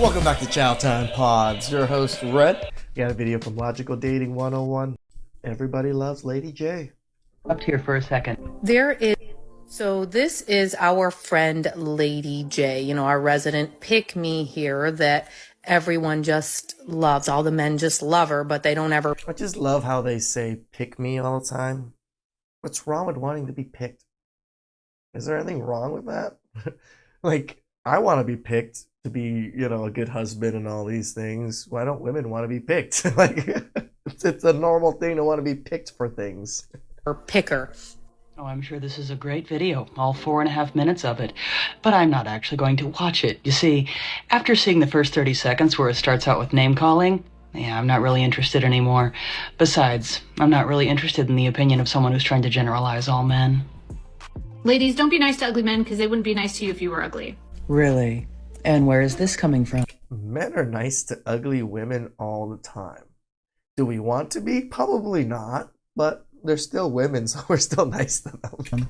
Welcome back to Chow Time Pods. Your host, Red. Got a video from Logical Dating 101. Everybody loves Lady J. Up here for a second. So this is our friend Lady J, our resident pick-me here that everyone just loves. All the men just love her, but they don't ever. I just love how they say pick me all the time. What's wrong with wanting to be picked? Is there anything wrong with that? Like, I want to be picked to be, a good husband and all these things. Why don't women want to be picked? Like, it's a normal thing to want to be picked for things. Or picker. Oh, I'm sure this is a great video, all 4.5 minutes of it, but I'm not actually going to watch it. You see, after seeing the first 30 seconds where it starts out with name calling, I'm not really interested anymore. Besides, I'm not really interested in the opinion of someone who's trying to generalize all men. Ladies, don't be nice to ugly men because they wouldn't be nice to you if you were ugly. Really? And where is this coming from? Men are nice to ugly women all the time. Do we want to be? Probably not, but they're still women, so we're still nice to them.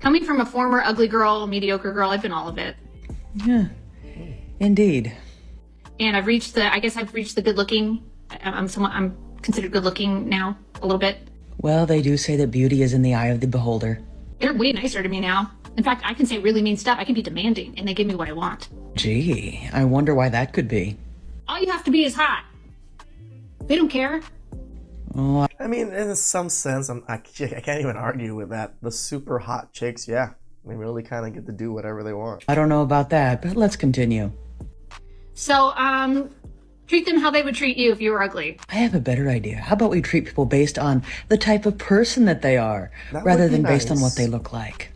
Coming from a former ugly girl, mediocre girl, I've been all of it. Yeah, indeed. And I've reached the good looking. I'm considered good looking now, a little bit. Well, they do say that beauty is in the eye of the beholder. They're way nicer to me now. In fact, I can say really mean stuff. I can be demanding, and they give me what I want. Gee, I wonder why that could be. All you have to be is hot. They don't care. Oh, I mean, in some sense, I can't even argue with that. The super hot chicks, yeah, they really kind of get to do whatever they want. I don't know about that, but let's continue. So, treat them how they would treat you if you were ugly. I have a better idea. How about we treat people based on the type of person that they are, rather than based on what they look like?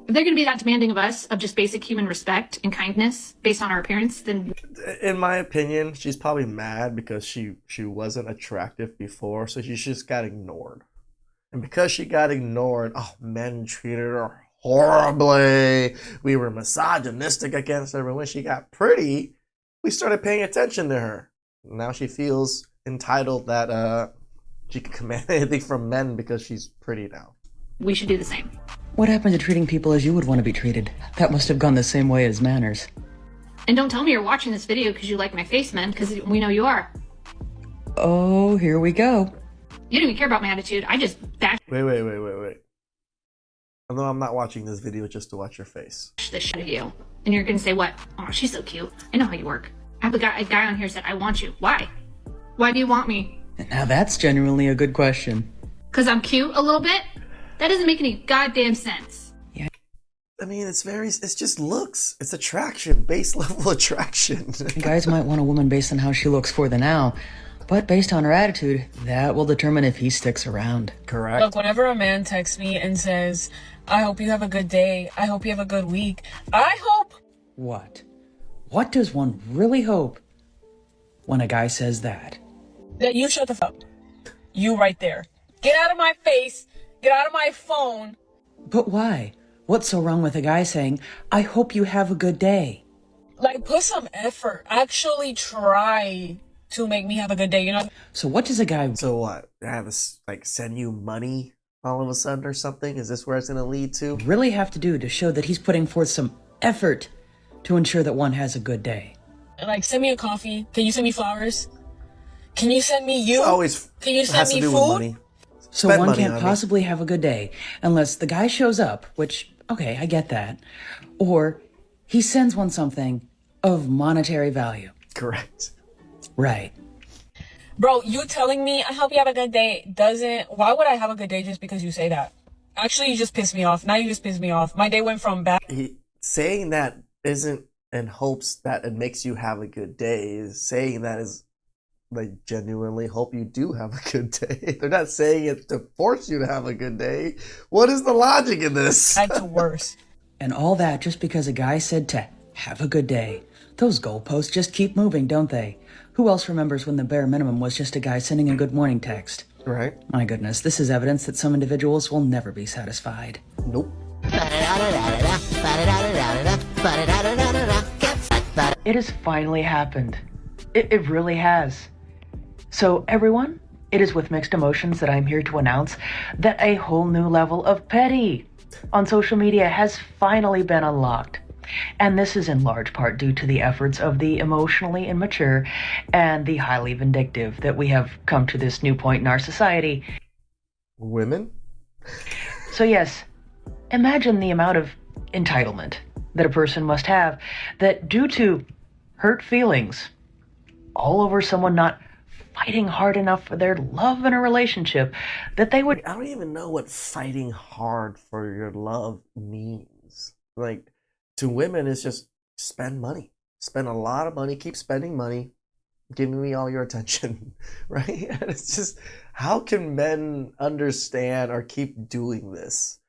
If they're going to be that demanding of us, of just basic human respect and kindness based on our appearance, then... In my opinion, she's probably mad because she wasn't attractive before, so she just got ignored. And because she got ignored, men treated her horribly. We were misogynistic against her, but when she got pretty, we started paying attention to her. Now she feels entitled that she can command anything from men because she's pretty now. We should do the same. What happened to treating people as you would want to be treated? That must have gone the same way as manners. And don't tell me you're watching this video because you like my face, man, because we know you are. Oh, here we go. You don't even care about my attitude. I just bash Wait. I know I'm not watching this video just to watch your face. the shit out of you. And you're going to say what? Oh, she's so cute. I know how you work. I have a guy on here said, I want you. Why? Why do you want me? Now that's genuinely a good question. Because I'm cute a little bit? That doesn't make any goddamn sense. Yeah. I mean, it's just looks. It's attraction, base level attraction. Guys might want a woman based on how she looks for the now, but based on her attitude, that will determine if he sticks around. Correct. Look, whenever a man texts me and says, I hope you have a good day, I hope you have a good week, I hope... What? What does one really hope when a guy says that? That you shut the fuck up. You right there. Get out of my face. Get out of my phone. But why? What's so wrong with a guy saying, I hope you have a good day? Like, put some effort. Actually try to make me have a good day, So what does a guy... So what? I have to send you money all of a sudden or something? Is this where it's going to lead to? really have to do to show that he's putting forth some effort to ensure that one has a good day? Like, send me a coffee. Can you send me flowers? Can you send me you? Always Can you send has to me do with food? money. So Spend one money can't on me. possibly have a good day unless the guy shows up, which, okay, I get that. Or he sends one something of monetary value. Correct. Right. Bro, you telling me I hope you have a good day doesn't... Why would I have a good day just because you say that? Actually, you just pissed me off. Now you just pissed me off. My day went from bad... Saying that isn't in hopes that it makes you have a good day. Saying that is they genuinely hope you do have a good day. They're not saying it to force you to have a good day. What is the logic in this? to worse. And all that just because a guy said to have a good day. Those goalposts just keep moving, don't they? Who else remembers when the bare minimum was just a guy sending a good morning text? Right? My goodness, this is evidence that some individuals will never be satisfied. Nope. It has finally happened. It really has. So everyone, it is with mixed emotions that I'm here to announce that a whole new level of petty on social media has finally been unlocked. And this is in large part due to the efforts of the emotionally immature and the highly vindictive that we have come to this new point in our society. Women? So yes, imagine the amount of entitlement that a person must have that due to hurt feelings all over someone not fighting hard enough for their love in a relationship that they would... I don't even know what fighting hard for your love means. Like, to women, it's just spend money. Spend a lot of money, keep spending money, giving me all your attention, right? And it's just, how can men understand or keep doing this?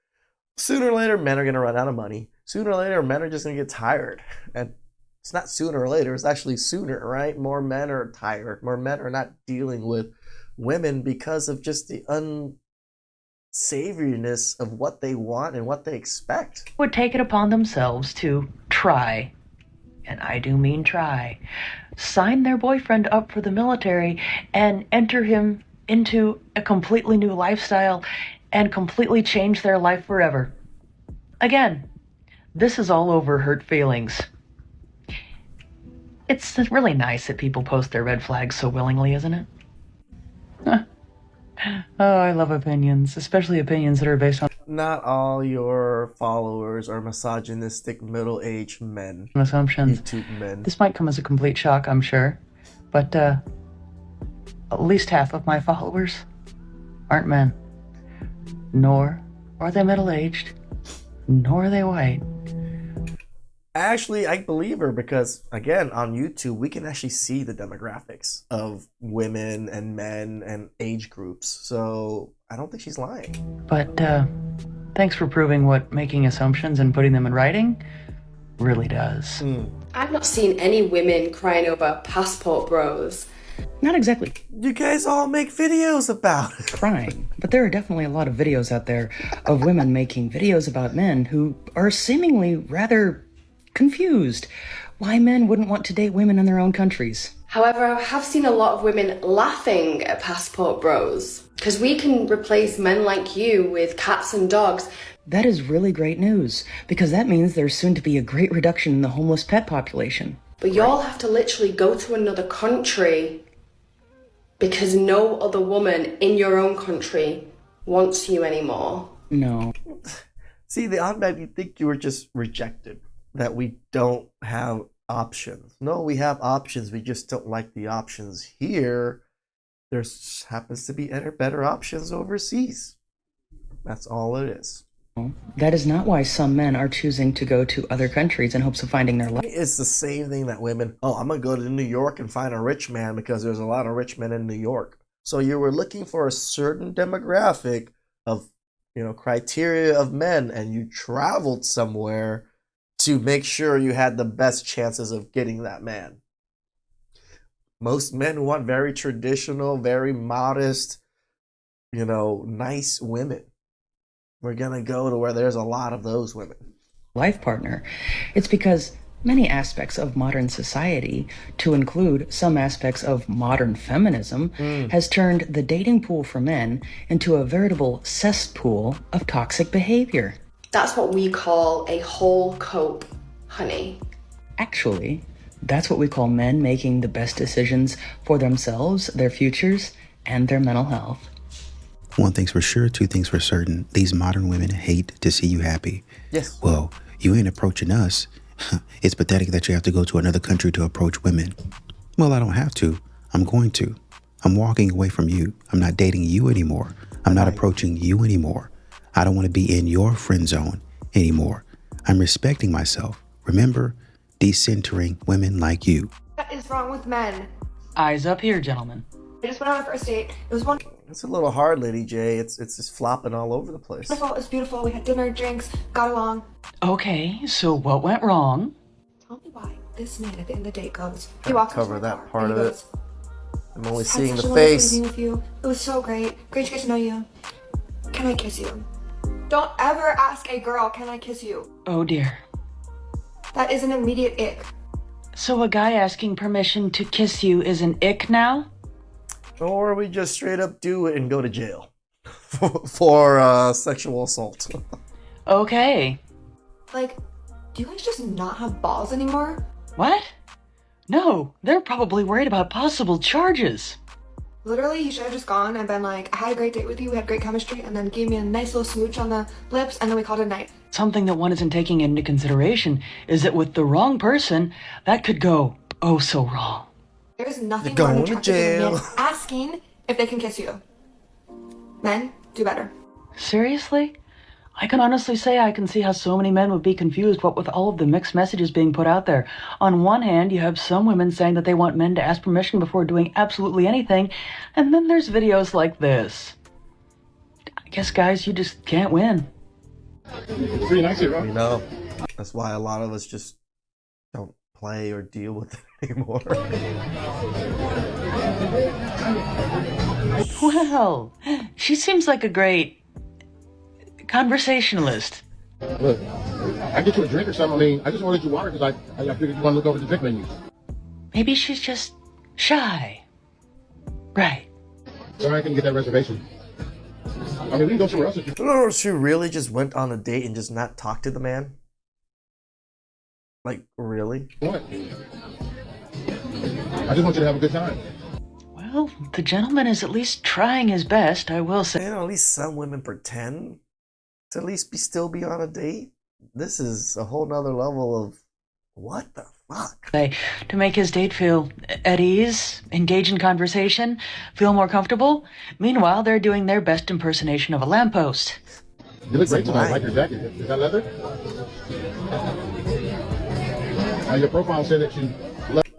Sooner or later, men are going to run out of money. Sooner or later, men are just going to get tired. And it's not sooner or later, it's actually sooner, right? More men are tired. More men are not dealing with women because of just the unsavoriness of what they want and what they expect. would take it upon themselves to try, and I do mean try, sign their boyfriend up for the military and enter him into a completely new lifestyle and completely change their life forever. Again, this is all over hurt feelings. It's really nice that people post their red flags so willingly, isn't it? Oh, I love opinions, especially opinions that are based on Not all your followers are misogynistic middle-aged men. assumptions. YouTube men. This might come as a complete shock, I'm sure, but at least half of my followers aren't men. Nor are they middle-aged, nor are they white. Actually, I believe her because, again, on YouTube, we can actually see the demographics of women and men and age groups. So I don't think she's lying. But thanks for proving what making assumptions and putting them in writing really does. I've not seen any women crying over passport bros. Not exactly You guys all make videos about it. crying, but there are definitely a lot of videos out there of women making videos about men who are seemingly rather confused why men wouldn't want to date women in their own countries. However, I have seen a lot of women laughing at passport bros. Because we can replace men like you with cats and dogs. That is really great news, because that means there's soon to be a great reduction in the homeless pet population. But y'all have to literally go to another country because no other woman in your own country wants you anymore. No. See, the odd you think you were just rejected, that we don't have options. No, we have options. We just don't like the options here. There happens to be better options overseas. That's all it is. That is not why some men are choosing to go to other countries in hopes of finding their life. It's the same thing that women, I'm going to go to New York and find a rich man because there's a lot of rich men in New York. So you were looking for a certain demographic of, criteria of men, and you traveled somewhere to make sure you had the best chances of getting that man. Most men want very traditional, very modest, nice women. We're going to go to where there's a lot of those women. Life partner. It's because many aspects of modern society, to include some aspects of modern feminism, has turned the dating pool for men into a veritable cesspool of toxic behavior. That's what we call a whole cope, honey. Actually, that's what we call men making the best decisions for themselves, their futures, and their mental health. One thing's for sure, two things for certain. These modern women hate to see you happy. Yes. Well, you ain't approaching us. It's pathetic that you have to go to another country to approach women. Well, I don't have to. I'm going to. I'm walking away from you. I'm not dating you anymore. I'm not approaching you anymore. I don't want to be in your friend zone anymore. I'm respecting myself. Remember, decentering women like you. What is wrong with men? Eyes up here, gentlemen. I just went on a first date. It was It's a little hard, Lady J. It's just flopping all over the place. wonderful. It was beautiful. We had dinner, drinks, got along. Okay, so what went wrong? Tell me why this man at the end of the date goes. He walks Cover into my that car part and he of it. goes, I'm only "Had seeing such the a wonderful face. evening with you. It was so great. Great to get to know you. Can I kiss you? Don't ever ask a girl, can I kiss you? Oh dear. That is an immediate ick. So a guy asking permission to kiss you is an ick now? Or we just straight up do it and go to jail for sexual assault. Okay. Like, Do you guys just not have balls anymore? What? No, they're probably worried about possible charges. Literally, he should have just gone and been like, I had a great date with you, we had great chemistry, and then gave me a nice little smooch on the lips, and then we called it a night. Something that one isn't taking into consideration is that with the wrong person, that could go oh so wrong. There's nothing You're more going to attractive than a jail. man asking if they can kiss you. Men, do better. Seriously? I can honestly say I can see how so many men would be confused what with all of the mixed messages being put out there. On one hand, you have some women saying that they want men to ask permission before doing absolutely anything, and then there's videos like this. I guess, guys, you just can't win. Pretty nice here, You know, that's why a lot of us just don't play or deal with it anymore. Well, she seems like a great conversationalist. Look, I get you a drink or something. I mean, I just ordered you water because I figured you want to look over the drink menu. Maybe she's just shy. Right. Sorry I couldn't get that reservation. I mean, we can go somewhere else if you... No, she really just went on a date and just not talked to the man? Like, really? want. I just want you to have a good time. Well, the gentleman is at least trying his best, I will say. You know, at least some women pretend to at least still be on a date. This is a whole nother level of what the fuck? To make his date feel at ease, engage in conversation, feel more comfortable. Meanwhile, they're doing their best impersonation of a lamppost. You look great tonight. I like your jacket. Is that leather? Your profile said that you...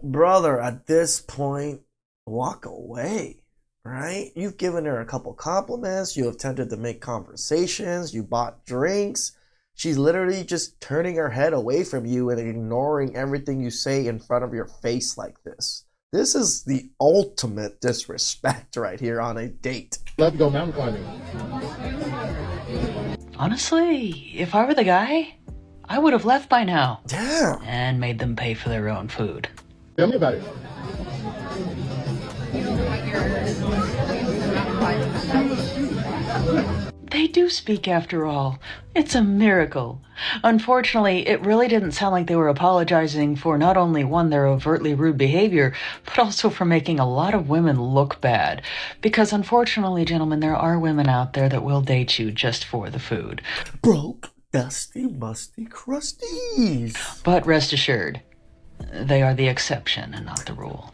Brother, at this point, walk away, right? You've given her a couple compliments. You attempted to make conversations. You bought drinks. She's literally just turning her head away from you and ignoring everything you say in front of your face like this. This is the ultimate disrespect right here on a date. Love to go mountain climbing. Honestly, if I were the guy, I would have left by now. Damn. And made them pay for their own food. Tell me about it. They do speak after all. It's a miracle. Unfortunately, it really didn't sound like they were apologizing for not only one, their overtly rude behavior, but also for making a lot of women look bad. Because unfortunately, gentlemen, there are women out there that will date you just for the food. Broke, dusty, musty crusties. But rest assured, they are the exception and not the rule.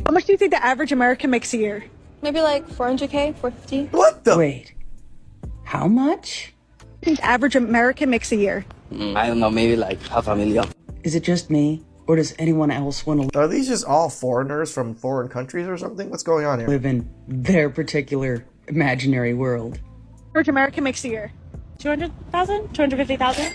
How much do you think the average American makes a year? Maybe like 400K, 450. What the? Wait, how much? I think the average American makes a year. I don't know, maybe like $500,000. Is it just me, or does anyone else want to Are these just all foreigners from foreign countries or something? What's going on here? live in their particular imaginary world? Average American makes a year. 200,000? 250,000?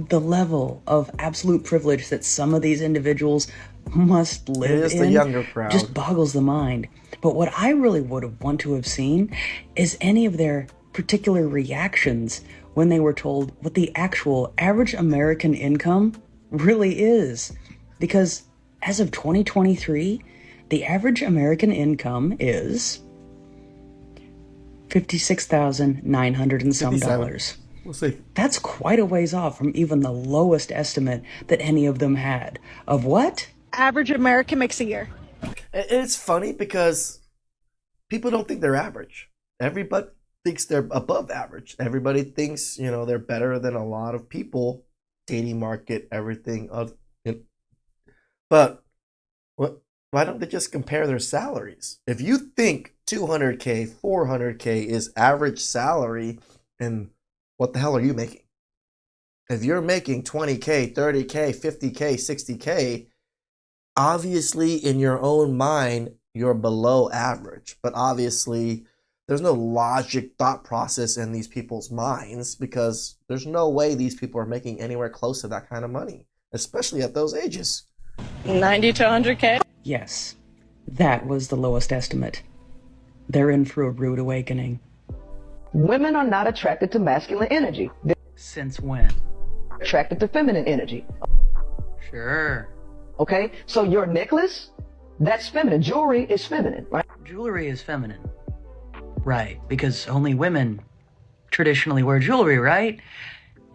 The level of absolute privilege that some of these individuals must live It is the in younger crowd. just boggles the mind. But what I really would have want to have seen is any of their particular reactions when they were told what the actual average American income really is. Because as of 2023, the average American income is $56,900 and some 57. dollars. We'll see. That's quite a ways off from even the lowest estimate that any of them had. Of what? Average American makes a year. It's funny because people don't think they're average. Everybody thinks they're above average. Everybody thinks, you know, they're better than a lot of people. Dating market, everything. But why don't they just compare their salaries? If you think 200K, 400K is average salary, then what the hell are you making? If you're making 20K, 30K, 50K, 60K, obviously in your own mind, you're below average. But obviously, there's no logic, thought process in these people's minds because there's no way these people are making anywhere close to that kind of money, especially at those ages. 90 to 100K? Yes, that was the lowest estimate. They're in for a rude awakening. Women are not attracted to masculine energy. They're Since when? attracted to feminine energy. Sure. Okay? So your necklace, that's feminine. Jewelry is feminine, right? Jewelry is feminine. Right, because only women traditionally wear jewelry, right?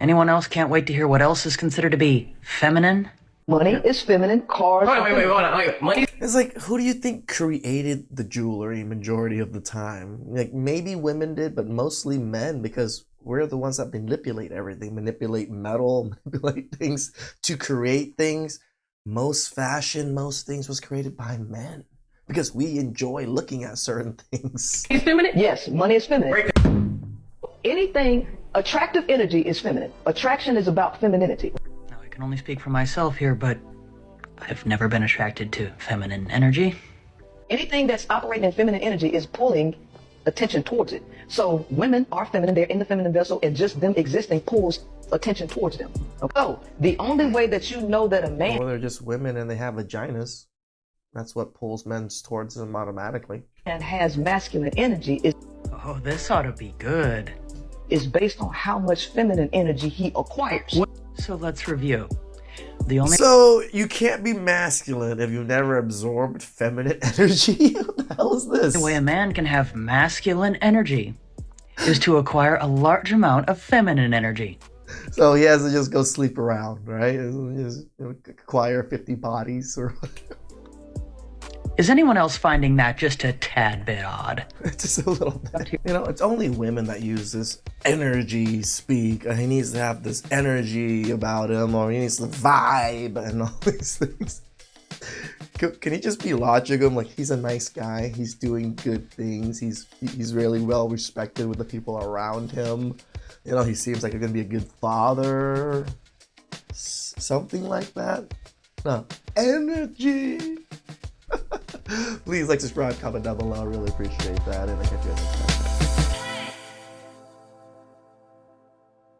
Anyone else can't wait to hear what else is considered to be feminine? Money is feminine. Cars. Wait, hold on. Money. It's like, who do you think created the jewelry majority of the time? Like, maybe women did, but mostly men, because we're the ones that manipulate everything, manipulate metal, manipulate things to create things. Most fashion, most things was created by men because we enjoy looking at certain things. Is feminine? Yes, money is feminine. Anything, attractive energy is feminine. Attraction is about femininity. Now, I can only speak for myself here, but I've never been attracted to feminine energy. Anything that's operating in feminine energy is pulling attention towards it. So women are feminine, they're in the feminine vessel, and just them existing pulls attention towards them. So the only way that you know that a man... Or they're just women and they have vaginas. That's what pulls men towards them automatically. And has masculine energy is... Oh, this ought to be good. Is based on how much feminine energy he acquires. So let's review. So you can't be masculine if you've never absorbed feminine energy? What the hell is this? The way a man can have masculine energy is to acquire a large amount of feminine energy. So he has to just go sleep around, right? Just acquire 50 bodies or whatever. Is anyone else finding that just a tad bit odd? Just a little bit. You know, it's only women that use this energy speak. He needs to have this energy about him, or he needs to vibe and all these things. Can he just be logical? Like, he's a nice guy. He's doing good things. He's really well respected with the people around him. You know, he seems like he's gonna be a good father. Something like that. No. Energy. Please like, subscribe, comment down below. I really appreciate that. And I catch you guys next time.